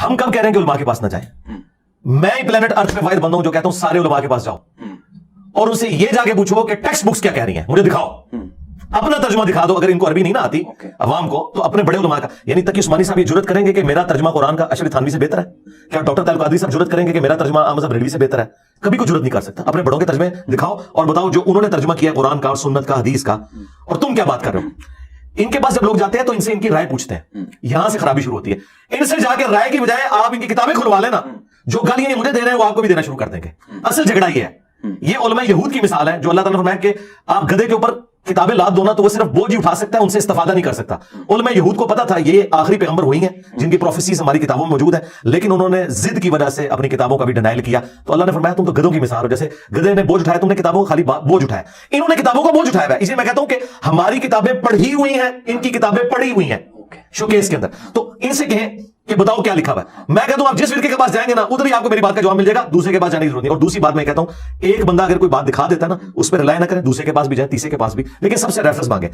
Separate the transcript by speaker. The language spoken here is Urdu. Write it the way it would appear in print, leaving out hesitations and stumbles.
Speaker 1: ہم کب کہہ رہے ہیں کہ علماء کے پاس نہ جائیں؟ میں ہی پلانٹ ارتھ پہ واحد بندہ ہوں جو کہتا ہوں سارے علماء کے پاس جاؤ اور ان سے یہ جا کے پوچھو کہ ٹیکسٹ بکس کیا کہہ رہی ہیں، مجھے دکھاؤ، اپنا ترجمہ دکھا دو. اگر ان کو عربی نہیں نہ آتی عوام کو تو اپنے بڑے علماء کا، یعنی تقی عثمانی صاحب یہ جرت کریں گے کہ میرا ترجمہ قرآن کا اشرف تھانوی سے بہتر ہے؟ کیا ڈاکٹر تعلق قادری صاحب جرت کریں گے کہ میرا ترجمہ احمد صاحب ریڈوی سے بہتر ہے؟ کبھی کوئی جرت نہیں کر سکتا. اپنے بڑوں کے ترجمے دکھاؤ اور بتاؤ جو انہوں نے ترجمہ کیا قرآن کا اور سنت کا حدیث کا، اور تم کیا بات کر رہے ہو. ان کے پاس جب لوگ جاتے ہیں تو ان سے ان کی رائے پوچھتے ہیں، یہاں سے خرابی شروع ہوتی ہے. ان سے جا کے رائے کی بجائے آپ ان کی کتابیں کھلوا لینا، جو گالیاں یہ مجھے دے رہے ہیں وہ آپ کو بھی دینا شروع کر دیں گے. اصل جھگڑا یہ ہے. یہ علماء یہود کی مثال ہے جو اللہ تعالیٰ نے فرمایا کہ آپ گدھے کے اوپر کتابیں لاد دو نا تو وہ صرف بوجھ ہی اٹھا سکتا ہے، ان سے استفادہ نہیں کر سکتا. علماء یہود کو پتا تھا یہ آخری پیغمبر وہی ہیں جن کی پروفیسیز ہماری کتابوں میں موجود ہے، لیکن انہوں نے ضد کی وجہ سے اپنی کتابوں کا بھی ڈینائل کیا. تو اللہ نے فرمایا تم تو گدھوں کی مثال ہو، جیسے گدھے نے بوجھ اٹھایا، تم نے کتابوں کا خالی بوجھ اٹھایا، انہوں نے کتابوں کا بوجھ اٹھایا ہے. اسی میں کہتا ہوں کہ ہماری کتابیں پڑھی ہوئی ہیں، ان کی کتابیں پڑھی ہوئی ہیں شوکیس کے اندر. تو ان سے کہیں کہ بتاؤ کیا لکھا ہوا ہے. میں کہتا ہوں آپ جس فرقے کے پاس جائیں گے نا ادھر ہی آپ کو میری بات کا جواب مل جائے گا، دوسرے کے پاس جانے کی ضرورت نہیں. اور دوسری بات میں کہتا ہوں ایک بندہ اگر کوئی بات دکھا دیتا ہے نا اس پہ رلائے نہ کریں، دوسرے کے پاس بھی جائیں، تیسرے کے پاس بھی، لیکن سب سے ریفرنس مانگیں.